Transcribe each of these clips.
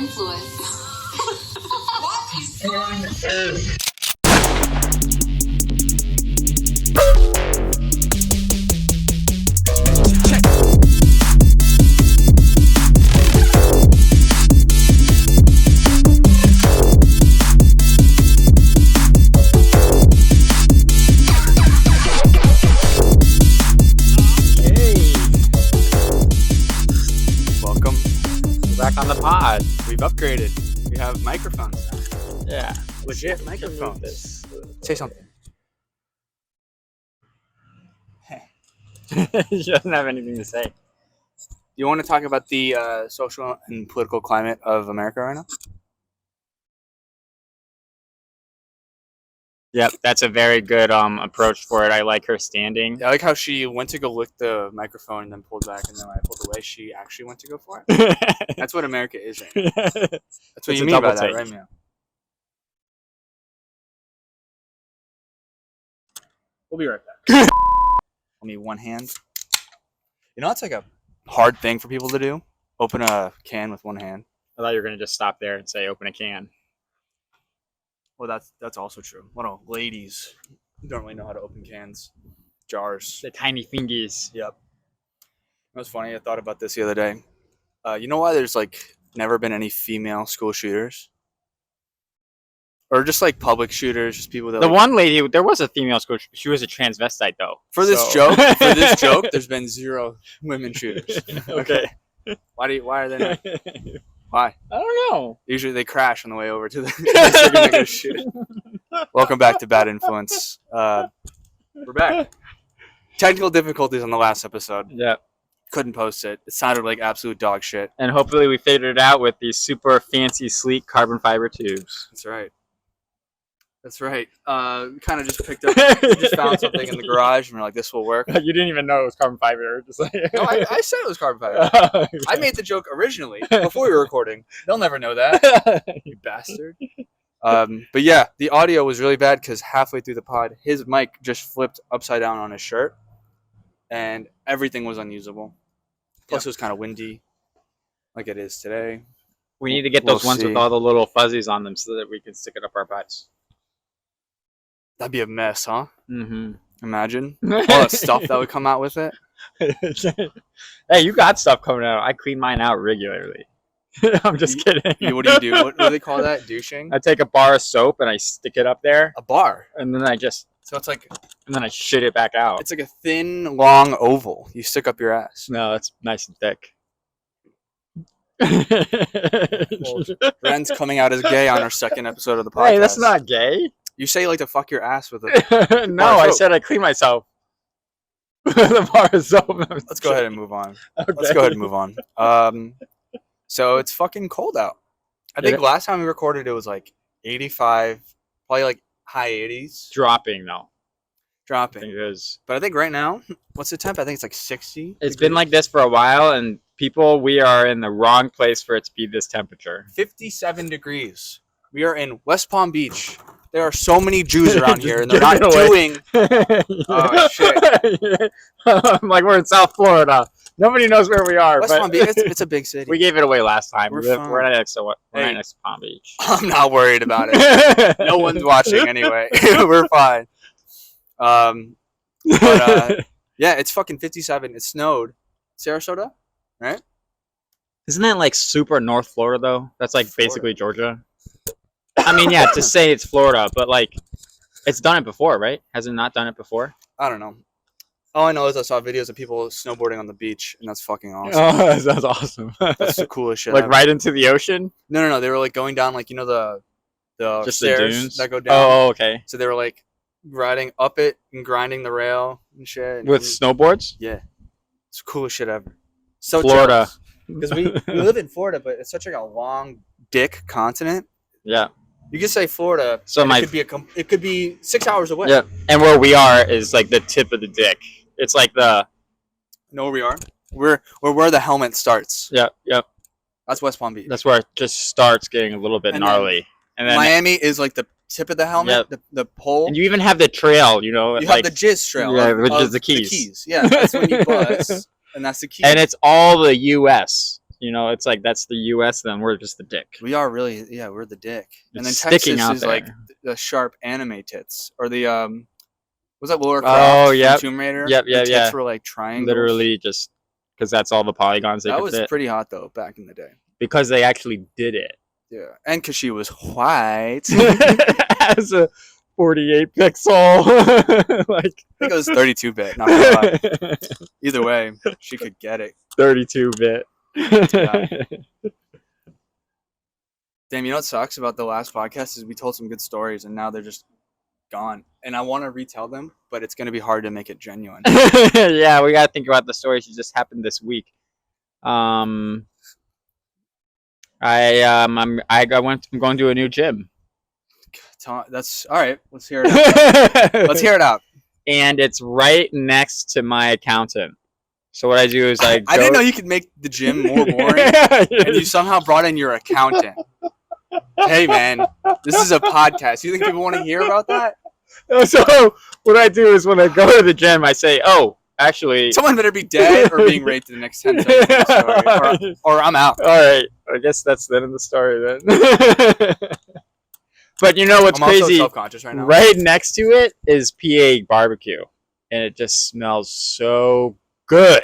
influence. Back on the pod. We've upgraded. We have microphones now. Yeah. Legit microphones. Say something. She doesn't have anything to say. You want to talk about the social and political climate of America right now? Yep, that's a very good approach for it. I like her standing. I like how she went to go lick the microphone and then pulled back, and then when I pulled away, she actually went to go for it. That's what America is right now. That's what you mean by that, right, man? We'll be right back. Only one hand. You know, that's like a hard thing for people to do. Open a can with one hand. I thought you were going to just stop there and say open a can. Well, that's also true. A lot of ladies don't really know how to open cans, jars. The tiny fingies. Yep. It was funny. I thought about this the other day. You know why there's like never been any female school shooters, or just like public shooters, just people that. The like, one lady, there was a female school. She was a transvestite though. For this so. joke, there's been 0 women shooters. Okay. Why are they not? Why? I don't know. Usually they crash on the way over to the. They're gonna go shoot. Welcome back to Bad Influence. We're back. Technical difficulties on the last episode. Yeah. Couldn't post it. It sounded like absolute dog shit. And hopefully we figured it out with these super fancy, sleek carbon fiber tubes. That's right. That's right. Kind of just picked up. We just found something in the garage, and we're like, "This will work." You didn't even know it was carbon fiber. Just like No, I said it was carbon fiber. I made the joke originally before we were recording. They'll never know that, you bastard. But yeah, the audio was really bad because halfway through the pod, his mic just flipped upside down on his shirt, and everything was unusable. Plus, It was kind of windy, like it is today. We need to get those ones with all the little fuzzies on them so that we can stick it up our butts. That'd be a mess, huh? Mm-hmm. Imagine all the stuff that would come out with it. Hey, you got stuff coming out. I clean mine out regularly. I'm just kidding. What do you do? What do they call that? Douching? I take a bar of soap and I stick it up there. A bar? And then So it's like... And then I shit it back out. It's like a thin, long oval. You stick up your ass. No, it's nice and thick. Well, Rens coming out as gay on our second episode of the podcast. Hey, that's not gay. You say you like to fuck your ass with a No, I said I clean myself. The bar of soap. Let's go ahead and move on. Okay. Let's go ahead and move on. So it's fucking cold out. I think last time we recorded it was like 85, probably like high 80s. Dropping though. Dropping. I think it is. But I think right now, what's the temp? I think it's like 60. It's been like this for a while, and people, we are in the wrong place for it to be this temperature. 57 degrees. We are in West Palm Beach. There are so many Jews around here, and they're not doing... Oh, shit. Like we're in South Florida. Nobody knows where we are. West but Palm Beach, it's a big city. We gave it away last time. We're right next to right next to Palm Beach. I'm not worried about it. No one's watching anyway. We're fine. Yeah, it's fucking 57. It snowed. Sarasota, right? Isn't that like super North Florida though? That's like basically Georgia. I mean, yeah, to say it's Florida, but like, it's done it before, right? Has it not done it before? I don't know. All I know is I saw videos of people snowboarding on the beach, and that's fucking awesome. Oh, that's awesome. That's the coolest shit. Like ever. right into the ocean? No. They were like going down, like, you know, the Just stairs the dunes that go down. Oh, okay. So they were like riding up it and grinding the rail and shit. With snowboards? Yeah, it's the coolest shit ever. So Florida, because we live in Florida, but it's such like a long dick continent. Yeah. You could say Florida. So it could be 6 hours away. Yeah, and where we are is like the tip of the dick. It's like the. Know where we are? We're where the helmet starts. Yep. That's West Palm Beach. That's where it just starts getting a little bit gnarly. And then Miami is like the tip of the helmet, the pole. And you even have the trail, you know. You like, have the jizz trail. Yeah, which is the keys. The keys. Yeah, that's when you buzz, and that's the key. And it's all the U.S. You know, it's like that's the U.S. Then we're just the dick. We are really, yeah, we're the dick. And then It's sticking Texas out is there. like the sharp anime tits, or the was that Laura Oh, Croft from yep. Tomb Raider? Yep, The yep, tits yeah. were like triangles. Literally just because that's all the polygons they That could was fit. pretty hot though back in the day. Because they actually did it. Yeah, and because she was white. As a 48 pixel. Like I think it was 32-bit. Not gonna lie. Either way, she could get it. 32-bit. Yeah. Damn, you know what sucks about the last podcast is we told some good stories and now they're just gone. And I want to retell them, but it's going to be hard to make it genuine. Yeah, we got to think about the stories that just happened this week. I'm going to a new gym. That's all right. Let's hear it out. Let's hear it out. And it's right next to my accountant. So what I do is I didn't know you could make the gym more boring, and you somehow brought in your accountant. Hey man, this is a podcast. You think people want to hear about that? So what I do is when I go to the gym, I say, "Oh, actually, someone better be dead or being raped in the next 10 seconds of the story, or I'm out." All right, I guess that's the end of the story then. But you know what's I'm crazy? Also self-conscious right now. Right next to it is PA barbecue, and it just smells so good.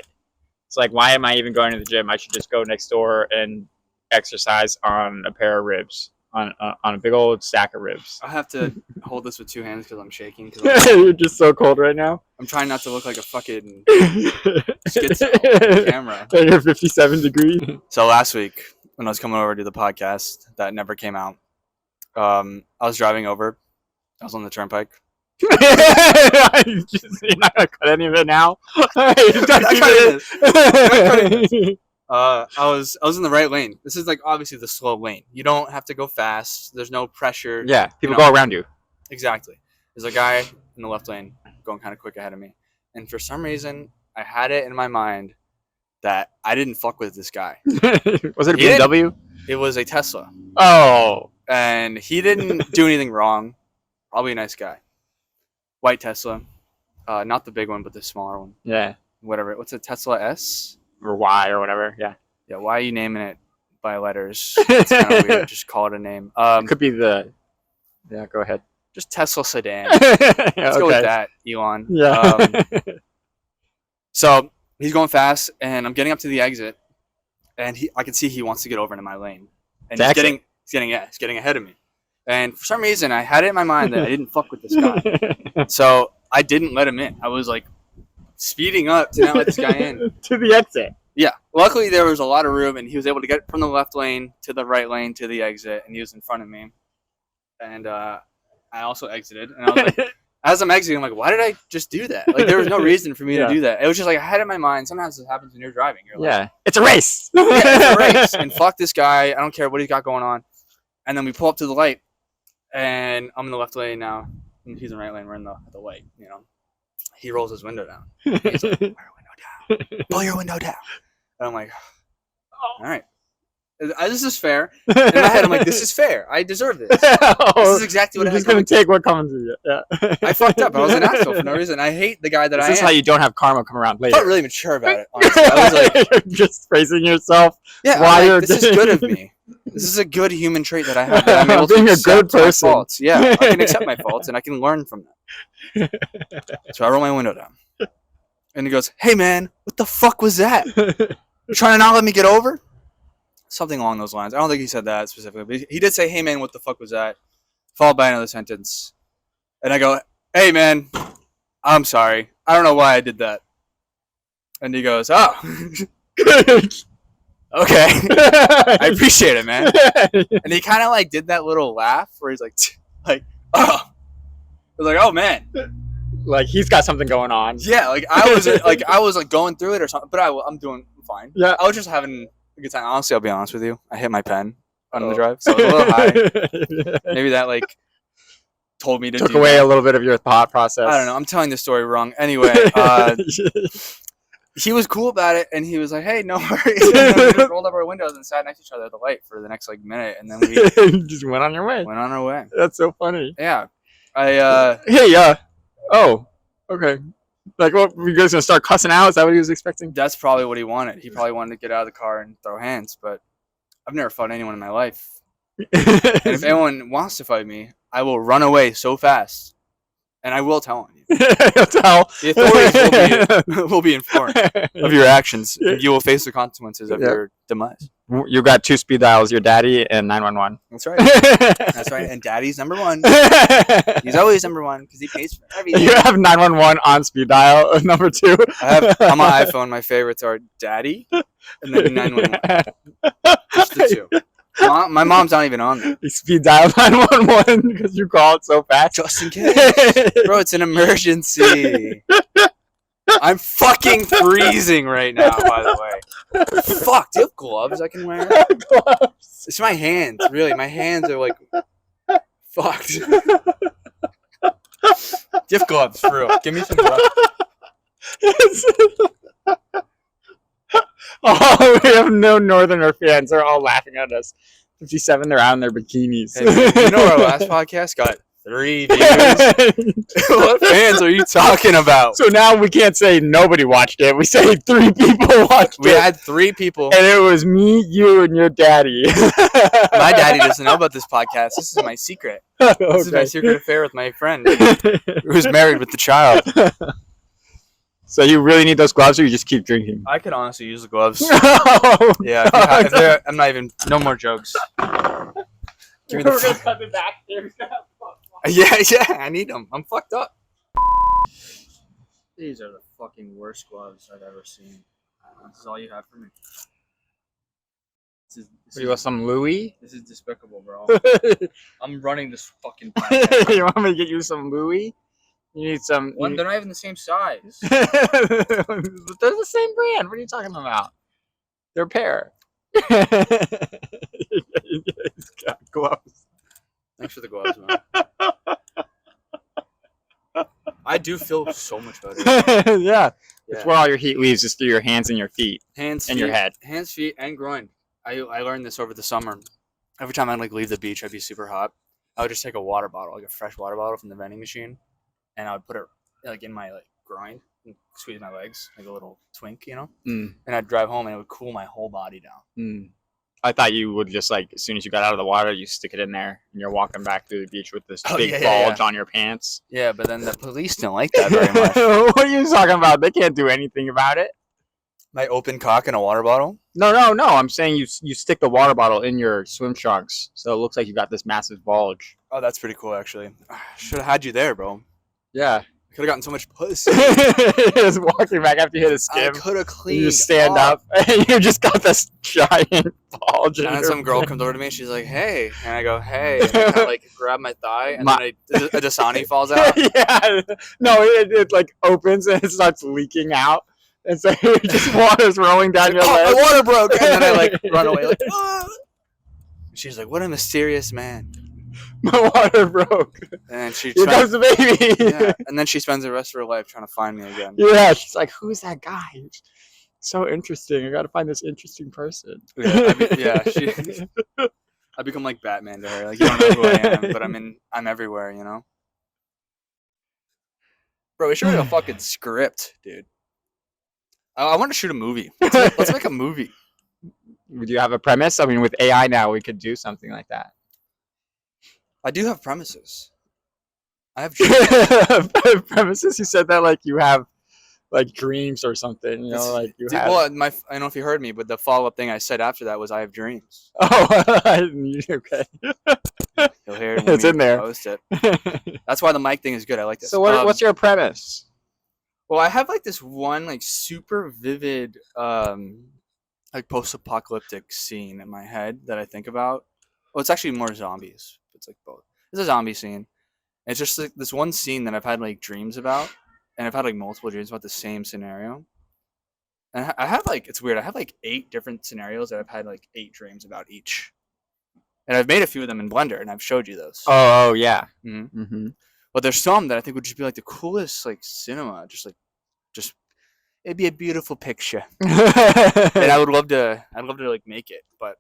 It's like, why am I even going to the gym? I should just go next door and exercise on a pair of ribs, on a big old stack of ribs. I have to hold this with 2 hands because I'm shaking. You're just so cold right now. I'm trying not to look like a fucking schizo on camera. You're 57 degrees. So last week, when I was coming over to the podcast that never came out, I was driving over. I was on the turnpike. You're not gonna cut any of it now. I was in the right lane. This is like obviously the slow lane. You don't have to go fast. There's no pressure. Yeah, people go around you. Exactly. There's a guy in the left lane going kind of quick ahead of me, and for some reason, I had it in my mind that I didn't fuck with this guy. Was it a BMW? It was a Tesla. Oh. And he didn't do anything wrong. Probably a nice guy. White Tesla. Not the big one, but the smaller one. Yeah. Whatever. What's a Tesla S? Or Y or whatever. Yeah. Yeah, why are you naming it by letters? It's kind of weird. Just call it a name. It could be the... Yeah, go ahead. Just Tesla sedan. Let's go with that, Elon. Yeah. So he's going fast, and I'm getting up to the exit, and I can see he wants to get over into my lane. And he's getting ahead of me. And for some reason, I had it in my mind that I didn't fuck with this guy. So I didn't let him in. I was like speeding up to not let this guy in. To the exit. Yeah. Luckily, there was a lot of room, and he was able to get from the left lane to the right lane to the exit, and he was in front of me. And I also exited. And I was like, as I'm exiting, I'm like, why did I just do that? Like, there was no reason for me to do that. It was just like I had it in my mind. Sometimes this happens when you're driving. You're like, it's a race. Yeah, it's a race. And fuck this guy. I don't care what he's got going on. And then we pull up to the light. And I'm in the left lane now. And he's in the right lane. We're in the light, you know. He rolls his window down. He's like, pull your window down. Pull your window down. And I'm like, all right. This is fair. In my head, I'm like, this is fair. I deserve this. This is exactly what I had. Just going to take what comes to you. Yeah. I fucked up. I was an asshole for no reason. I hate the guy that I am. This is how you don't have karma come around later. I felt really mature about it, honestly. I was like... You're just praising yourself. Yeah, like, this is good of me. This is a good human trait that I have. That I'm able being to a good person. my faults. Yeah, I can accept my faults and I can learn from them. So I roll my window down, and he goes, "Hey man, what the fuck was that? You're trying to not let me get over?" Something along those lines. I don't think he said that specifically, but he did say, "Hey man, what the fuck was that?" Followed by another sentence, and I go, "Hey man, I'm sorry. I don't know why I did that." And he goes, "Oh." Okay. I appreciate it, man. And he kind of like did that little laugh where he's like, oh. I was like, oh man. Like he's got something going on. Yeah, like I was going through it or something, but I'm doing fine. Yeah. I was just having a good time. Honestly, I'll be honest with you. I hit my pen on the drive, so it was a little high. Maybe that like told me to took away a little bit of your thought process. I don't know. I'm telling the story wrong. Anyway, he was cool about it, and he was like, "Hey, no worries." And then we just rolled up our windows and sat next to each other at the light for the next like minute, and then we just went on your way. Went on our way. That's so funny. Yeah, Hey, oh, okay. Like, what, you guys gonna start cussing out? Is that what he was expecting? That's probably what he wanted. He probably wanted to get out of the car and throw hands, but I've never fought anyone in my life. And if anyone wants to fight me, I will run away so fast, and I will tell on you. Tell. The authorities will be informed of your actions, and you will face the consequences of your demise. You got 2 speed dials, your daddy and 911. That's right. That's right. And Daddy's number one. He's always number one because he pays for everything. You have 911 on speed dial. Number 2. I have on my iPhone. My favorites are Daddy and then 911. Just the 2. My mom's not even on there. You speed dial 911 because you called so fast. Just in case. Bro, it's an emergency. I'm fucking freezing right now, by the way. Fuck, do you have gloves I can wear? Gloves. It's my hands, really. My hands are like fucked. Do you have gloves, for real? Give me some gloves. Oh, we have no Northerner fans. They're all laughing at us. 57, they're out in their bikinis. Hey, man, you know our last podcast got 3 views? What fans are you talking about? So now we can't say nobody watched it. We say 3 people watched it. We had 3 people. And it was me, you, and your daddy. My daddy doesn't know about this podcast. This is my secret. This is my secret affair with my friend who's married with the child. So you really need those gloves, or you just keep drinking? I could honestly use the gloves. Oh, Yeah, I'm not even. No more jokes. Give me the. We're gonna cut it back. Yeah, I need them. I'm fucked up. These are the fucking worst gloves I've ever seen. This is all you have for me. You want some Louis? This is despicable, bro. You I'm running this fucking podcast. want me to get you some Louis? You need some. They're not even the same size. They're the same brand. What are you talking about? They're a pair. He's got gloves. Thanks for the gloves, man. I do feel so much better. Yeah. It's where all your heat leaves, is through your hands and your feet. Hands, and your head. Hands, feet, and groin. I learned this over the summer. Every time I'd leave the beach, I'd be super hot. I would just take a water bottle, like a fresh water bottle from the vending machine, and I would put it in my groin and squeeze my legs like a little twink, And I'd drive home and it would cool my whole body down. I thought you would just as soon as you got out of the water, you stick it in there and you're walking back through the beach with this big bulge on your pants. Yeah, but then the police didn't like that very much. What are you talking about? They can't do anything about it. My open cock in a water bottle? No. I'm saying you stick the water bottle in your swim trunks, so it looks like you got this massive bulge. Oh, that's pretty cool, actually. Should have had you there, bro. Yeah. Could have gotten so much pussy. Just walking back after you hit a skim. I could have cleaned. You just stand up and you just got this giant bulge. And then some girl comes over to me and she's like, "Hey," and I go, "Hey," and I kinda, grab my thigh, and then a Dasani falls out. Yeah, no, it opens and it starts leaking out, and so just water's rolling down your leg. My water broke, and then I run away ah! She's like, "What a mysterious man." My water broke. And she Here comes the baby. Yeah. And then she spends the rest of her life trying to find me again. Yeah, she's like, "Who's that guy? So interesting. I gotta find this interesting person." Yeah, I become like Batman to her. Like, you don't know who I am, but I'm everywhere, Bro, we should write a fucking script, dude. I want to shoot a movie. Let's make a movie. Would you have a premise? I mean, with AI now, we could do something like that. I do have premises. I have premises. You said that like you have dreams or something. You know, like you have. Well, I don't know if you heard me, but the follow-up thing I said after that was I have dreams. Oh, okay. You'll hear it. It's in there. Post it. That's why the mic thing is good. I like this. So what's your premise? Well, I have this one super vivid post-apocalyptic scene in my head that I think about. Well, it's actually more zombies. It's both. It's a zombie scene. It's just this one scene that I've had dreams about, and I've had multiple dreams about the same scenario. And I have it's weird. I have 8 different scenarios that I've had 8 dreams about each. And I've made a few of them in Blender, and I've showed you those. Oh yeah. Mm-hmm. Mm-hmm. But there's some that I think would just be the coolest cinema. Just it'd be a beautiful picture. And I'd love to make it, but.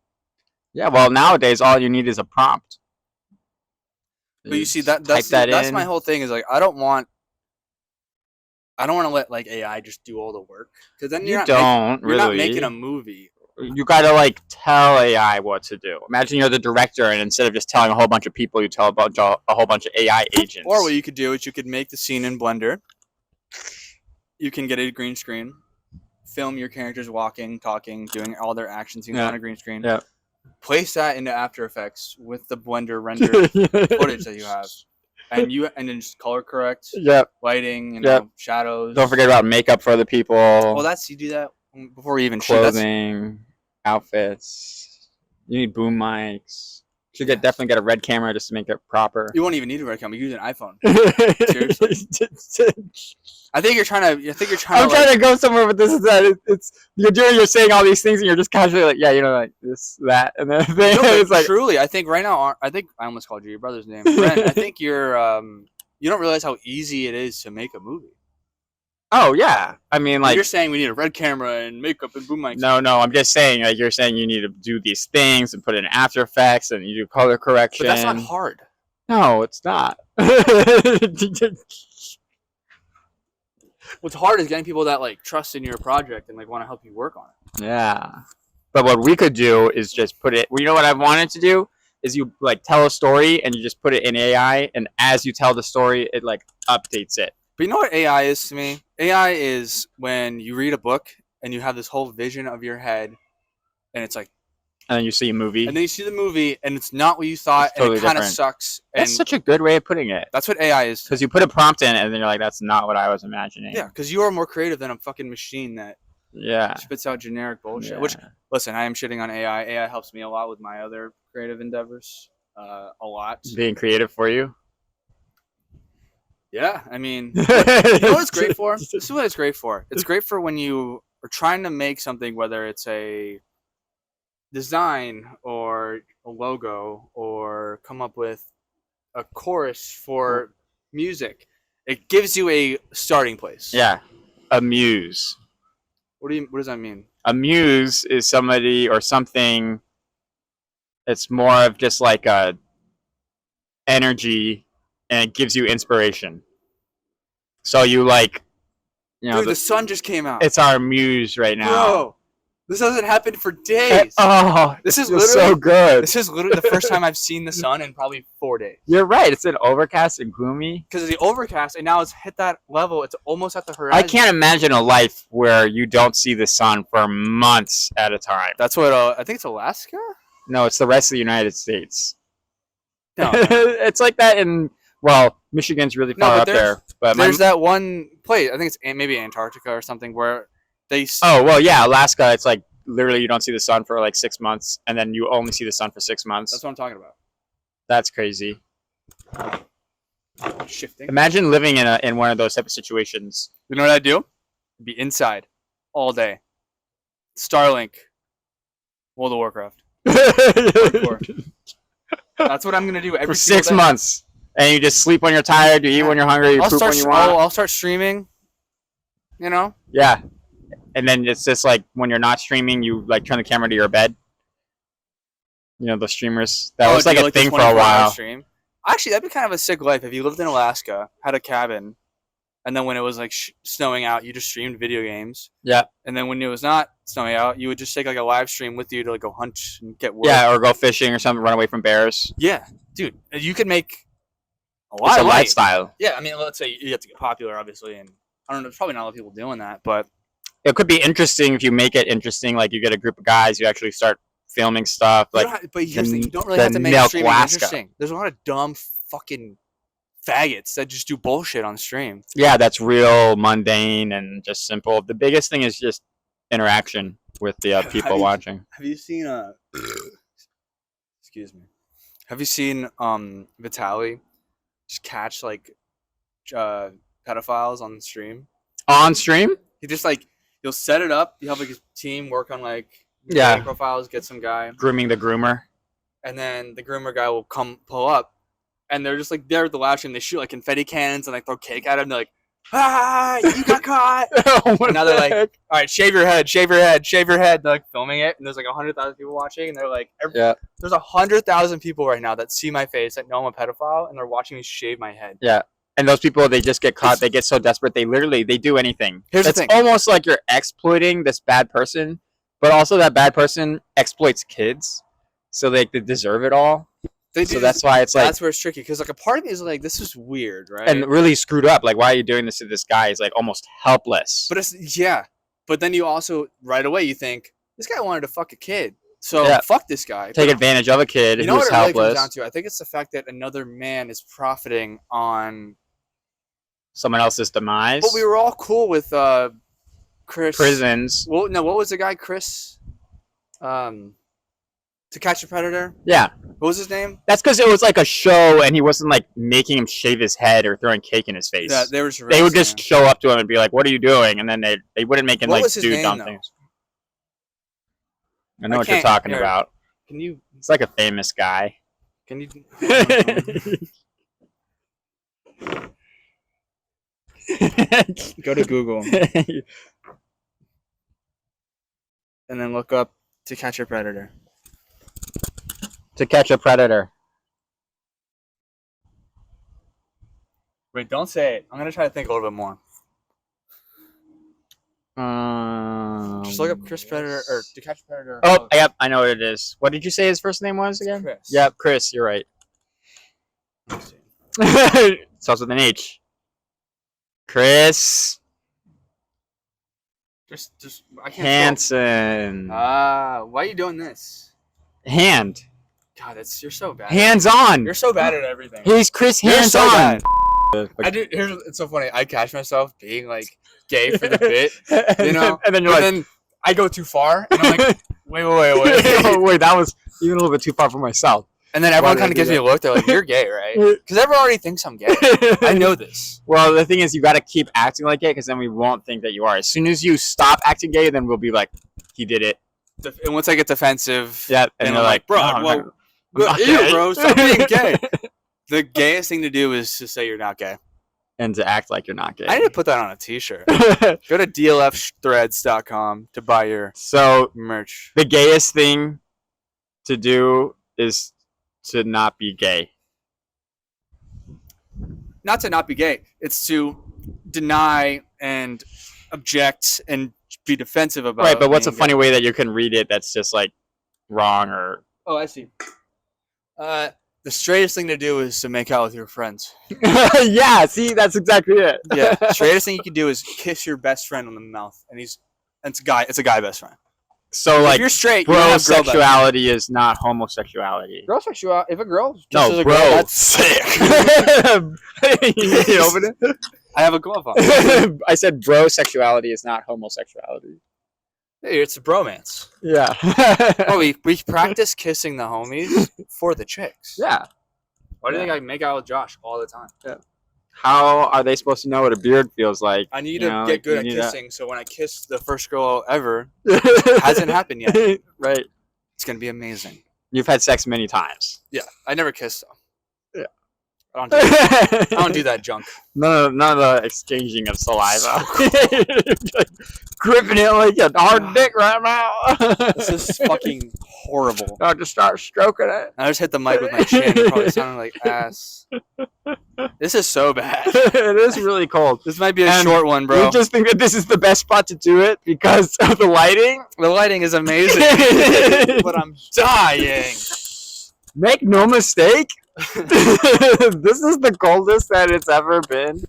Yeah, well, nowadays all you need is a prompt. But you see that's my whole thing is I don't want I don't want to let like AI just do all the work because then You don't you're not really. making a movie. You gotta like tell AI what to do. Imagine you're the director, and instead of just telling a whole bunch of people, you tell a whole bunch of AI agents. Or what you could do is you could make the scene in Blender. You can get a green screen, film your characters walking, talking, doing all their action scenes on a green screen. Yeah. Place that into After Effects with the Blender rendered footage that you have, and then just color correct. Yep. Lighting, shadows. Don't forget about makeup for other people. Well, you do that before we even clothing, outfits. You need boom mics. Should definitely get a red camera just to make it proper. You won't even need a red camera. You use an iPhone. Seriously. I think you're trying to. I'm trying to go somewhere with this. Is that you're saying all these things and you're just casually like, yeah, like this, that, and then it's like truly. I think right now. I think I almost called you your brother's name. Ren, I think you're. You don't realize how easy it is to make a movie. Oh yeah, I mean, like you're saying we need a red camera and makeup and boom mics. No, I'm just saying, like you're saying, you need to do these things and put it in After Effects and you do color correction. But that's not hard. No, it's not. What's hard is getting people that like trust in your project and like want to help you work on it. Yeah, but what we could do is just put it. Well, you know what I wanted to do is you like tell a story and you just put it in AI, and as you tell the story, it like updates it. But you know what AI is to me? AI is when you read a book and you have this whole vision of your head, and it's like, and then you see a movie, and then you see the movie, and it's not what you thought, and it kind of sucks. That's such a good way of putting it. That's what AI is. Because you put a prompt in, and then you're like, "That's not what I was imagining." Yeah, because you are more creative than a fucking machine that spits out generic bullshit. Yeah. Which, listen, I am shitting on AI. AI helps me a lot with my other creative endeavors. A lot. Being creative for you. Yeah, I mean, you know what it's great for? This is what it's great for. It's great for when you are trying to make something, whether it's a design or a logo or come up with a chorus for music. It gives you a starting place. Yeah, a muse. What does that mean? A muse is somebody or something. It's more of just like a energy, and it gives you inspiration. So you like, dude, the sun just came out. It's our muse right now. Bro, this hasn't happened for days. This is so good. This is literally the first time I've seen the sun in probably 4 days. You're right. It's been overcast and gloomy. Because of the overcast, and now it's hit that level. It's almost at the horizon. I can't imagine a life where you don't see the sun for months at a time. That's what I think it's Alaska. No, it's the rest of the United States. No. It's like that in, Michigan's really far up there. But there's that one place, I think it's maybe Antarctica or something, where they... Alaska, it's like literally you don't see the sun for like 6 months, and then you only see the sun for 6 months. That's what I'm talking about. That's crazy. Shifting. Imagine living in one of those type of situations. You know what I'd do? I'd be inside all day. Starlink. World of Warcraft. That's what I'm gonna do every for 6 months, and you just sleep when you're tired, you eat when you're hungry, you poop when you want. I'll start streaming. You know? Yeah, and then it's just like when you're not streaming, you like turn the camera to your bed. You know the streamers. That was like a thing for a while. Stream? Actually, that'd be kind of a sick life if you lived in Alaska, had a cabin, and then when it was like snowing out, you just streamed video games. Yeah. And then when it was not snowing out, you would just take like a live stream with you to like go hunt and get wood. Yeah, or go fishing or something, run away from bears. Yeah, dude, you could make a lot of money. Lifestyle. Yeah, I mean, let's say you have to get popular, obviously, and I don't know, there's probably not a lot of people doing that, but it could be interesting if you make it interesting. Like you get a group of guys, you actually start filming stuff. Like, but here's the thing, you don't really have to make streaming interesting. There's a lot of dumb fucking faggots that just do bullshit on stream. Yeah, that's real mundane and just simple. The biggest thing is just interaction with the people watching. Have you seen excuse me? Have you seen Vitaly just catch like pedophiles on stream? On stream? He just like you'll set it up. You have like a team work on like profiles, get some guy grooming the groomer, and then the groomer guy will come pull up. And they're just like there at the live stream. They shoot like confetti cannons and like throw cake at him. They're like, you got caught. And now they're like, all right, shave your head, shave your head, shave your head. They're like filming it, and there's like 100,000 people watching, and they're like, there's 100,000 people right now that see my face that know I'm a pedophile, and they're watching me shave my head. Yeah, And those people, they just get caught. They get so desperate. They do anything. Here's the It's thing. almost like you're exploiting this bad person, but also that bad person exploits kids, so they deserve it all. So that's why it's like, that's where it's tricky, because like a part of me is like, this is weird, right? and really screwed up. Like, why are you doing this to this guy? He's like almost helpless. But it's But then you also right away you think this guy wanted to fuck a kid, so fuck this guy. Take advantage of a kid You know who's what it really helpless. comes down to? I think it's the fact that another man is profiting on Someone else's demise. But we were all cool with Chris. Prisons. Well, no, what was the guy, Chris? To Catch a Predator? Yeah. What was his name? That's because it was like a show, and he wasn't like making him shave his head or throwing cake in his face. Yeah, they would just show up to him and be like, "What are you doing?" And then they wouldn't make him like do dumb things. I know what you're talking about. Can you? It's like a famous guy. Can you? Go to Google and then look up To Catch a Predator. To Catch a Predator. Wait, don't say it. I'm gonna try to think a little bit more. Just look up Chris Predator or To Catch a Predator. Oh, yep, I know what it is. What did you say his first name was again? Chris. Yep, Chris. You're right. It starts with an H. Chris. Just I can't. Hansen. Why are you doing this? Hand. God, you're so bad. Hands on. You're so bad at everything. He's Chris You're Hands so on. bad. It's so funny. I catch myself being like gay for the bit, you know, and then then I go too far, and I'm like, wait. Oh, wait, that was even a little bit too far for myself. And then everyone kind of gives me a look. They're like, "You're gay, right?" Because everyone already thinks I'm gay. I know this. Well, the thing is, you got to keep acting like it, because then we won't think that you are. As soon as you stop acting gay, then we'll be like, "He did it." And once I get defensive, yeah, and you're like, "Bro, no, ew, bro, stop being gay." The gayest thing to do is to say you're not gay. And to act like you're not gay. I need to put that on a t-shirt. Go to dlfthreads.com to buy your merch. The gayest thing to do is to not be gay. Not to not be gay. It's to deny and object and be defensive about it. Right, but what's a funny way that you can read it that's just like wrong or... Oh, I see. The straightest thing to do is to make out with your friends. Yeah, see, that's exactly it. Yeah, the straightest thing you can do is kiss your best friend on the mouth, and it's a guy best friend. So, like, if you're straight, bro-sexuality is not homosexuality. Girl-sexuality, if a girl just no, a bro, girl, that's sick. You open it? I have a glove on. I said bro-sexuality is not homosexuality. Hey, it's a bromance. Yeah. Oh, we practice kissing the homies for the chicks. Yeah. Why do you think I make out with Josh all the time? Yeah. How are they supposed to know what a beard feels like? I need to get good at kissing, so when I kiss the first girl ever, hasn't happened yet. Right. It's going to be amazing. You've had sex many times. Yeah. I never kissed though. Yeah. I don't do that junk. None of the exchanging of saliva. Like, gripping it like a hard dick right now. This is fucking horrible. I'll just start stroking it. I just hit the mic with my chin. It probably sounded like ass. This is so bad. It is really cold. This might be a short one, bro. You just think that this is the best spot to do it because of the lighting? The lighting is amazing. But I'm dying. Make no mistake. This is the coldest that it's ever been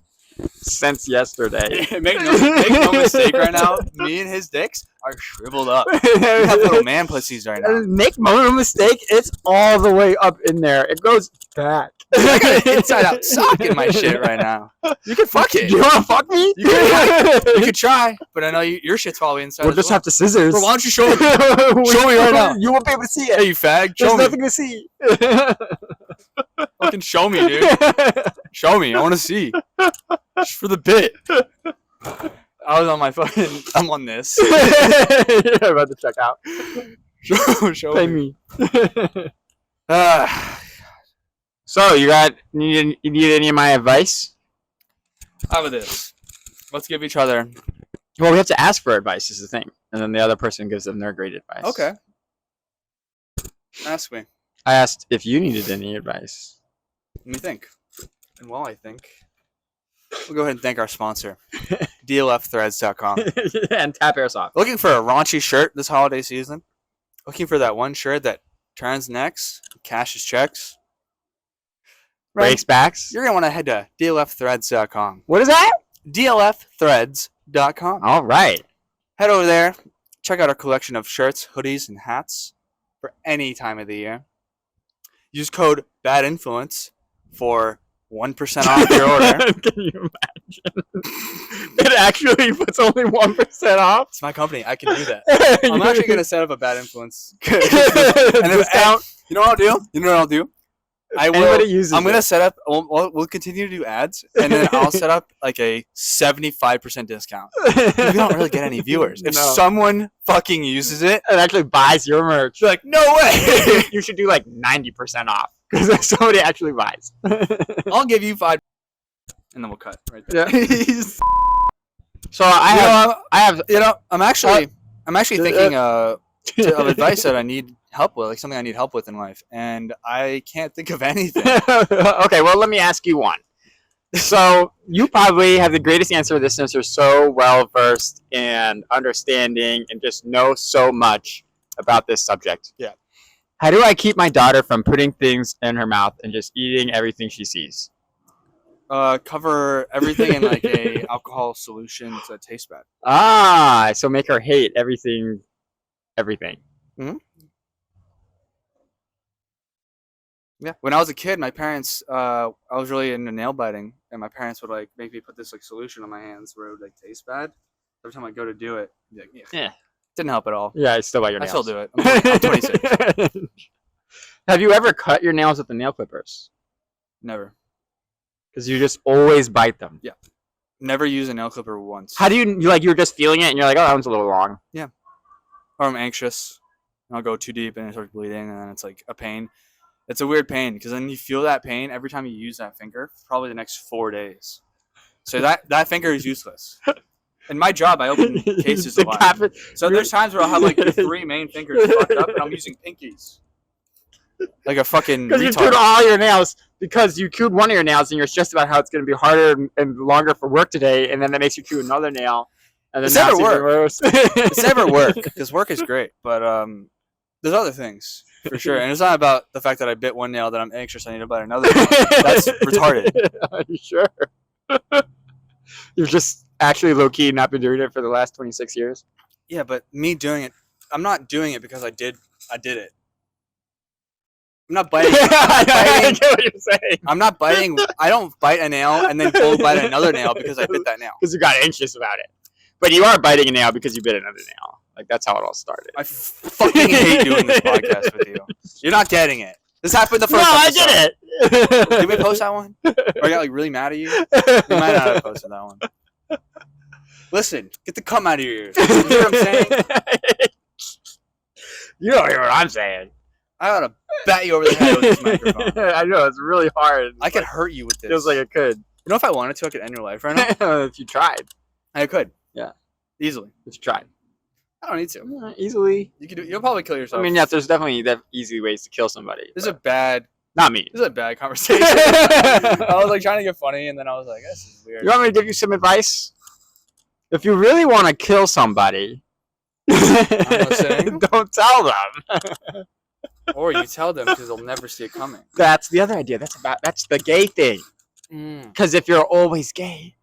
since yesterday. Make no mistake right now, me and his dicks are shriveled up. We have little man pussies right now. Make no mistake, it's all the way up in there. It goes back. I got an inside out sock in my shit right now. You can fuck it. You want to fuck me? You could try, but I know your shit's probably inside. We'll just have to scissors. Bro, why don't you show me? Show me right now. You won't be able to see it. Hey, you fag. There's nothing to see. Fucking show me, dude. Show me. I want to see. Just for the bit. I was on my fucking. I'm on this. You're about to check out. Show Pay me. So you need any of my advice? How about this? Let's give each other. Well, we have to ask for advice is the thing, and then the other person gives them their great advice. Okay. Ask me. I asked if you needed any advice. Let me think. And while I think, we'll go ahead and thank our sponsor, DLFthreads.com. And Tap Airsoft. Looking for a raunchy shirt this holiday season? Looking for that one shirt that turns necks, cashes checks? Breaks backs. You're going to want to head to DLFthreads.com. What is that? DLFthreads.com. All right. Head over there. Check out our collection of shirts, hoodies, and hats for any time of the year. Use code BADINFLUENCE for 1% off your order. Can you imagine? It actually puts only 1% off. It's my company. I can do that. I'm actually going to set up a Bad Influence. And Discount. you know what I'll do? You know what I'll do? I will. Anybody uses I'm going it. to set up. We'll continue to do ads, and then I'll set up like a 75% discount. We don't really get any viewers. If No. someone fucking uses it, It actually buys your merch. you're like, no way. You should do like 90% off because somebody actually buys. I'll give you 5, and then we'll cut right there. Yeah. So I have. I'm actually thinking of advice that I need help with, like something I need help with in life, and I can't think of anything. Okay, well, let me ask you one. So you probably have the greatest answer to this since you're so well versed and understanding and just know so much about this subject. Yeah. How do I keep my daughter from putting things in her mouth and just eating everything she sees? Cover everything in like a alcohol solution to taste bad. Ah, so make her hate everything. Yeah. When I was a kid, my parents, I was really into nail biting, and my parents would like make me put this like solution on my hands where it would like taste bad. Every time I go to do it, I'd be like, Yeah. Didn't help at all. Yeah, I still bite your I nails. still do it. I'm 26. Have you ever cut your nails with the nail clippers? Never. Because you just always bite them. Never use a nail clipper once. How do you're just feeling it and you're like, oh, that one's a little long. Or I'm anxious, and I'll go too deep and it starts bleeding, and then it's like a pain. It's a weird pain because then you feel that pain every time you use that finger for probably the next 4 days. So that finger is useless. In my job, I open cases a lot. So there's times where I'll have like the 3 main fingers fucked up, and I'm using pinkies. Like a fucking Because you retard. chewed all your nails because you chewed one of your nails and you're stressed about how it's going to be harder and longer for work today, and then that makes you chew another nail. And then It's now never it's even work. worse. It's never work because work is great, but there's other things for sure. And it's not about the fact that I bit one nail that I'm anxious I need to bite another nail. That's retarded. Are you sure? You're just actually low key not been doing it for the last 26 years. Yeah, but me doing it, I'm not doing it because I did it. I'm not biting. I get what you're saying. I'm not biting. I don't bite a nail and then go bite another nail because I bit that nail. Because you got anxious about it. But you are biting a nail because you bit another nail. Like, that's how it all started. I fucking hate doing this podcast with you. You're not getting it. This happened the first No, I episode. did it. Did we post that one? Or I got like really mad at you? We might not have posted that one. Listen, get the cum out of your ears. You hear what I'm saying? You don't hear what I'm saying. I ought to bat you over the head with this microphone. I know, it's really hard. I could hurt you with this. Feels like it could. You know, if I wanted to, I could end your life right now. If you tried. I could. Yeah. Easily. If you tried. I don't need to. Easily. You could do. You'll probably kill yourself. I mean, yes, there's definitely easy ways to kill somebody. This is a bad. Not me. This is a bad conversation. I was like trying to get funny, and then I was like, "This is weird." You want me to give you some advice? If you really want to kill somebody, listening. don't tell them. Or you tell them because they'll never see it coming. That's the other idea. That's the gay thing. Because if you're always gay,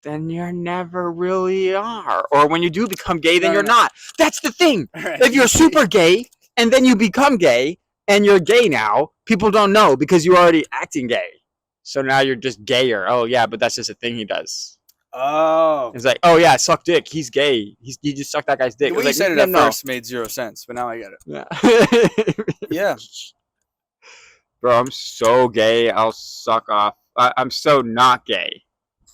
then you never really are. Or when you do become gay, then No, you're no. not. That's the thing. If you're super gay and then you become gay and you're gay now, people don't know because you're already acting gay. So now you're just gayer. Oh yeah, but that's just a thing he does. Oh. It's like, oh yeah, suck dick. He's gay. He just sucked that guy's dick. The way you said it at first made 0 sense, but now I get it. Yeah. Yeah. Bro, I'm so gay. I'll suck off. I'm so not gay.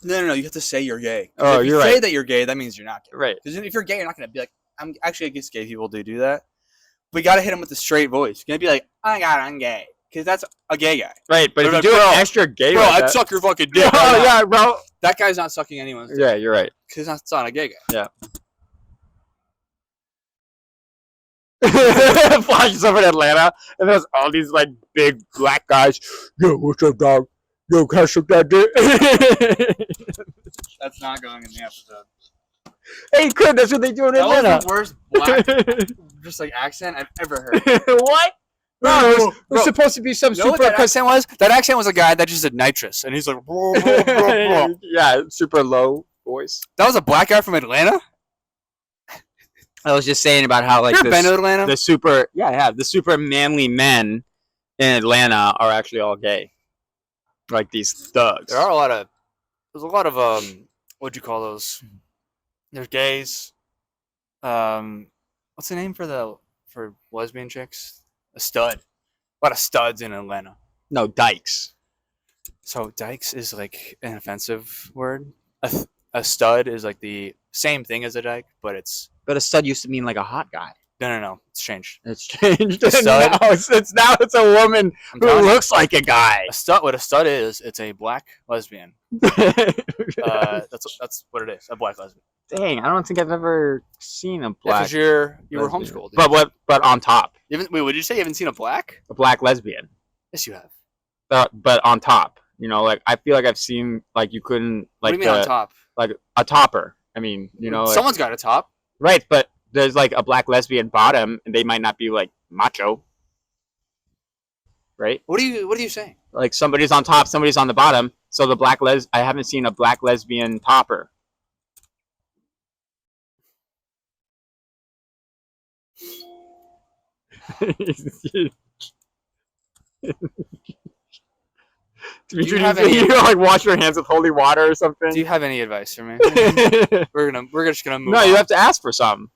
No. You have to say you're gay. Oh, if you you're say right. that you're gay, that means you're not gay. Right. Because if you're gay, you're not gonna be like, I'm actually against gay people do that. We gotta hit him with a straight voice. You're gonna be like, oh my god, I'm gay. Because that's a gay guy. Right, but if you like, do bro, it extra gay, Bro, like I'd that, suck your fucking dick. Oh right now. yeah, bro. That guy's not sucking anyone's dick. Yeah, you're right. Because that's not a gay guy. Yeah. Flashes over in Atlanta, and there's all these like big black guys. Yo, what's up, dog? Yo, can I suck that dick? That's not going in the episode. Hey, kid, that's what they do in That was Atlanta. the worst black, just like accent I've ever heard. What? No, it was supposed to be some You know what super. that accent was? That accent was a guy that just did nitrous, and he's like, blah, blah, blah, blah. Yeah, super low voice. That was a black guy from Atlanta. I was just saying about how like You ever been to Atlanta? the super the super manly men in Atlanta are actually all gay, like these thugs. There's a lot of what'd you call those? There's gays. What's the name for lesbian chicks? A stud. A lot of studs in Atlanta. No, dykes. So dykes is like an offensive word. A stud is like the same thing as a dyke, but it's But a stud used to mean like a hot guy. no. It's changed. It's changed. A stud? Now it's a woman I'm who telling you, looks like a guy. what a stud is, it's a black lesbian. That's what it is. A black lesbian. Dang, I don't think I've ever seen a black. Because you were lesbian. homeschooled. But on top, Wait, would you say you haven't seen a black? a black lesbian. Yes, you have. But on top, like I feel like I've seen like you couldn't like What do you mean on top? like a topper. I mean, like, Someone's got a top. right, but there's like a black lesbian bottom, and they might not be like macho, right? What are you saying? Like somebody's on top, somebody's on the bottom. So the I haven't seen a black lesbian topper. you have any- you like wash your hands with holy water or something? Do you have any advice for me? No, We're just gonna move on. you have to ask for some.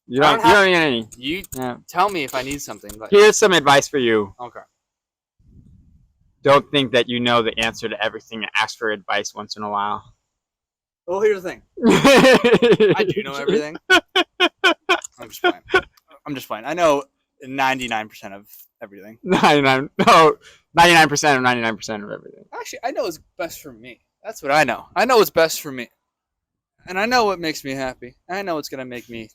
You don't need any. You Yeah. tell me if I need something. But Here's some advice for you. okay. Don't think that you know the answer to everything and ask for advice once in a while. Well, here's the thing. I do know everything. I'm just playing. I know 99% of everything. 99% of 99% of everything. Actually, I know what's best for me. That's what I know. I know what's best for me. And I know what makes me happy. I know what's going to make me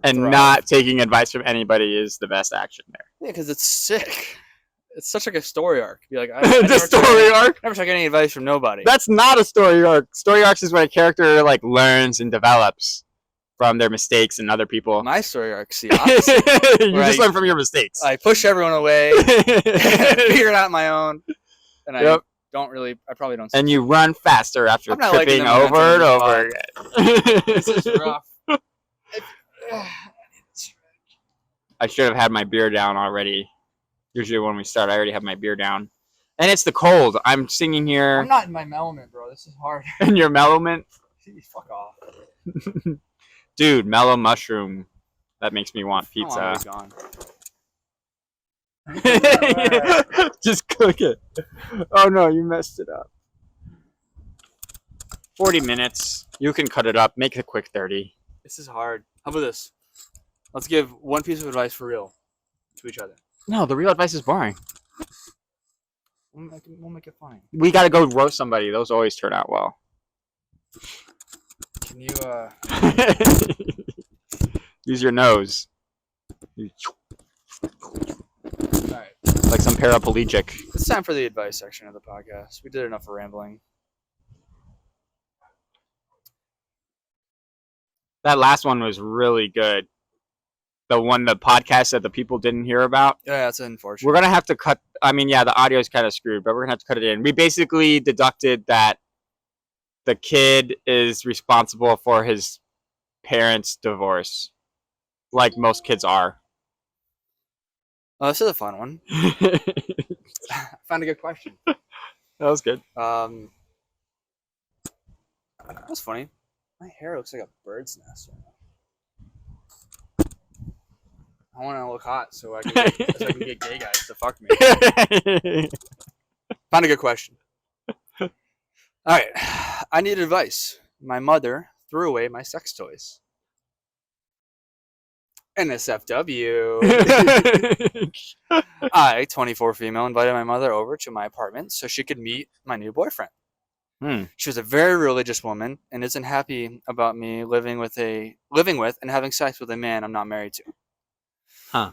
And thrive. not taking advice from anybody is the best action there. Yeah, because it's sick. It's such like a story arc. Be like, The story arc? Never took any advice from nobody. That's not a story arc. Story arcs is when a character like learns and develops from their mistakes and other people. My story arc's the opposite. You just learn from your mistakes. I push everyone away, figure it out on my own, and Yep. I probably don't. And you run faster after I'm not liking tripping the over and momentum over of again. This is rough. I should have had my beer down already. Usually when we start, I already have my beer down. And it's the cold. I'm singing here I'm not in my element, bro. This is hard. in your mellowment. Fuck off. Dude, mellow mushroom. That makes me want How long are pizza. we gone? Just cook it. Oh no, you messed it up. 40 minutes. You can cut it up. Make it a quick 30. This is hard. How about this? Let's give one piece of advice for real to each other. No, the real advice is boring. We'll make it fine. We gotta go roast somebody. Those always turn out well. Can you Use your nose. Alright. Like some paraplegic. It's time for the advice section of the podcast. We did enough rambling. That last one was really good. The podcast that the people didn't hear about. Yeah, that's unfortunate. We're gonna have to cut. I mean, yeah, the audio is kind of screwed, but we're gonna have to cut it in. We basically deducted that the kid is responsible for his parents' divorce, like most kids are. Oh, this is a fun one. That I found a good question. was good. That's funny. My hair looks like a bird's nest right now. I want to look hot so I can get gay guys to fuck me. Found a good question. All right. I need advice. My mother threw away my sex toys. NSFW. I, 24 female, invited my mother over to my apartment so she could meet my new boyfriend. She was a very religious woman and isn't happy about me living with and having sex with a man I'm not married to. Huh.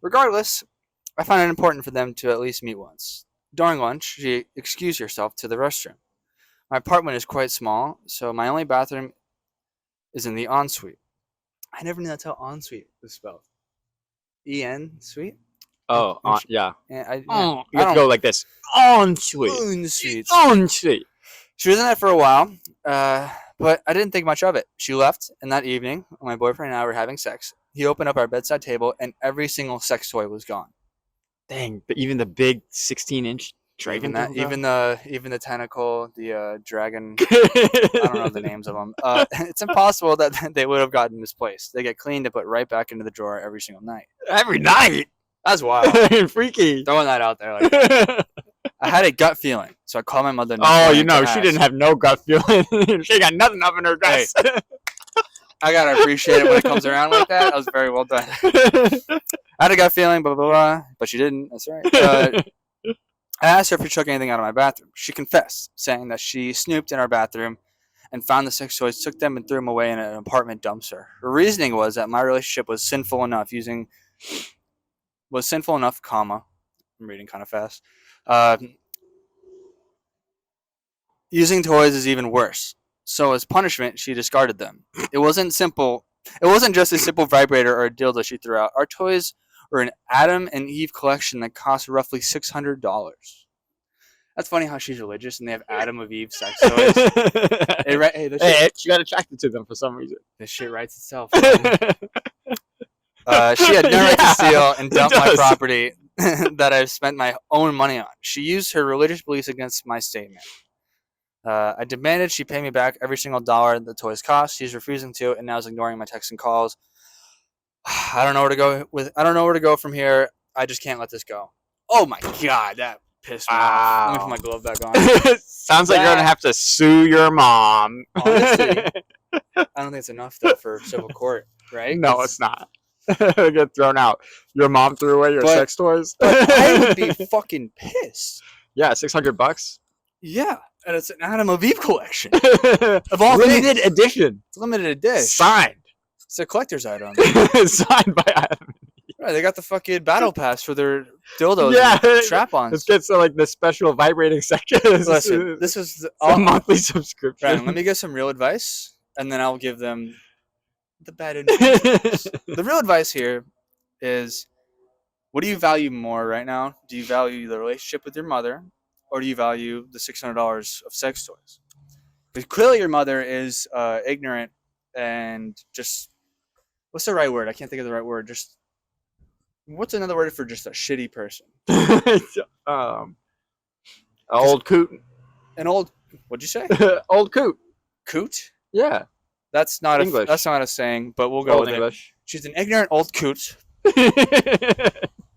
Regardless, I find it important for them to at least meet once. During lunch, she excused herself to the restroom. My apartment is quite small, so my only bathroom is in the ensuite. I never knew that's how ensuite was spelled. E-N, suite? Oh, yeah. I You have to don't go like this. Ensuite. ensuite. Ensuite. She was in it for a while, but I didn't think much of it. She left, and that evening, when my boyfriend and I were having sex, he opened up our bedside table, and every single sex toy was gone. Dang, but even the big 16-inch dragon Even the tentacle, the dragon. I don't know the names of them. It's impossible that they would have gotten misplaced. They get cleaned and put right back into the drawer every single night. Every night. That's wild. Freaky. Throwing that out there. Like, I had a gut feeling, so I called my mother. Oh, she didn't have no gut feeling. She got nothing up in her dress. Hey, I gotta appreciate it when it comes around like that. That was very well done. I had a gut feeling, blah, blah, blah, but she didn't. That's right. I asked her if she took anything out of my bathroom. She confessed, saying that she snooped in our bathroom and found the sex toys, took them, and threw them away in an apartment dumpster. Her reasoning was that my relationship was sinful enough, comma, I'm reading kind of fast. Using toys is even worse. So as punishment, she discarded them. It wasn't just a simple vibrator or a dildo she threw out. Our toys were an Adam and Eve collection that cost roughly $600. That's funny how she's religious and they have Adam of Eve sex toys. She got attracted to them for some reason. This shit writes itself. She had no right to steal and dump my property that I've spent my own money on. She used her religious beliefs against my statement. I demanded she pay me back every single dollar the toys cost. She's refusing to, and now is ignoring my texts and calls. I don't know where to go from here. I just can't let this go. Oh my god, that pissed me off. Let me put my glove back on. Sounds like you're gonna have to sue your mom. Honestly, I don't think it's enough though for civil court, right? No, it's not. Get thrown out. Your mom threw away your sex toys. But I would be fucking pissed. Yeah, $600. Yeah, and it's an Adam of Eve collection of all limited edition. It's limited edition. Signed. It's a collector's item. Signed by Adam. Right, they got the fucking battle pass for their dildos. Yeah, and strap-ons. Let's get like the special vibrating section. Listen, this is a monthly subscription. Brandon, let me give some real advice, and then I'll give them the bad advice. The real advice here is, what do you value more right now? Do you value the relationship with your mother, or do you value the $600 of sex toys? Because clearly your mother is ignorant and just, what's the right word? I can't think of the right word. Just, what's another word for just a shitty person? Old coot. An old, what'd you say? Old coot. Coot? Yeah. That's not English. That's not a saying, but we'll go old with English. It. She's an ignorant old coot.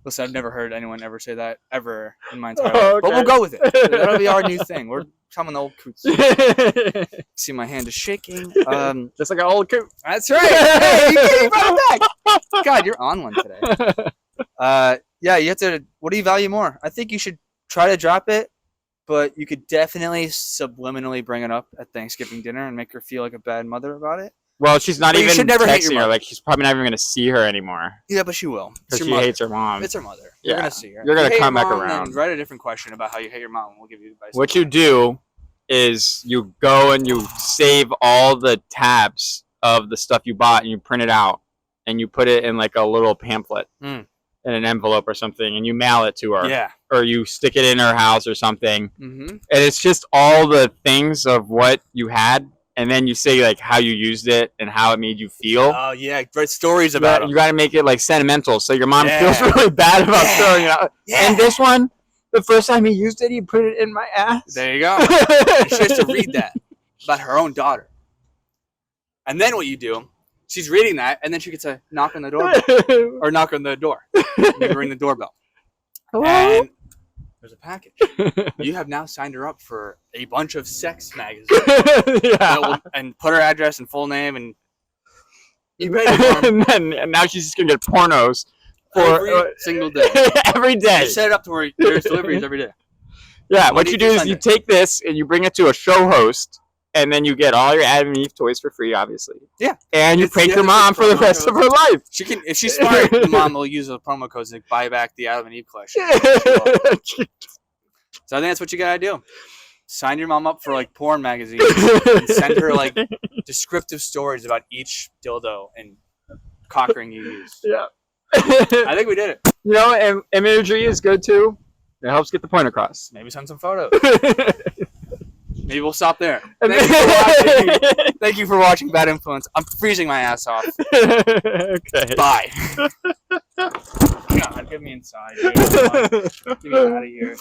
Listen, I've never heard anyone ever say that ever in my entire life. Okay. But we'll go with it. That'll be our new thing. We're becoming the old coots. See, my hand is shaking. Just like an old coot. That's right. Hey, you brought it back. God, you're on one today. Yeah, you have to. What do you value more? I think you should try to drop it, but you could definitely subliminally bring it up at Thanksgiving dinner and make her feel like a bad mother about it. Well, she's not even should never hate your texting her. mother. Like, she's probably not even going to see her anymore. Yeah, but she will. Because she hates her mom. It's her mother. Yeah. You're going to see her. You're going to come back mom, around. Then write a different question about how you hate your mom, and we'll give you advice. What you do is you go and you save all the tabs of the stuff you bought and you print it out and you put it in like a little pamphlet in an envelope or something and you mail it to her. Yeah. Or you stick it in her house or something. Mm-hmm. And it's just all the things of what you had. And then you say like how you used it and how it made you feel. Oh yeah, great stories about it. You got to make it like sentimental, so your mom feels really bad about throwing it out. Yeah. And this one, the first time he used it, he put it in my ass. There you go. She has to read that about her own daughter. And then what you do? She's reading that, and then she gets a knock on the doorbell or knock on the door. Maybe ring the doorbell. Hello? And there's a package. You have now signed her up for a bunch of sex magazines. And put her address and full name and you and now she's just gonna get pornos for every single day. Every day. You set it up to where there's deliveries every day. Yeah, what you do is you take this and you bring it to a show host, and then you get all your Adam and Eve toys for free, obviously. Yeah. And you prank your mom for the rest of her life. She can, if she's smart, the mom will use a promo code to buy back the Adam and Eve collection. So I think that's what you gotta do. Sign your mom up for like porn magazines and send her like descriptive stories about each dildo and cock ring you use. Yeah. I think we did it. You know, and imagery is good too. It helps get the point across. Maybe send some photos. Maybe we'll stop there. Thank you for watching Bad Influence. I'm freezing my ass off. Okay. Bye. God, get me inside, dude. Get me out of here.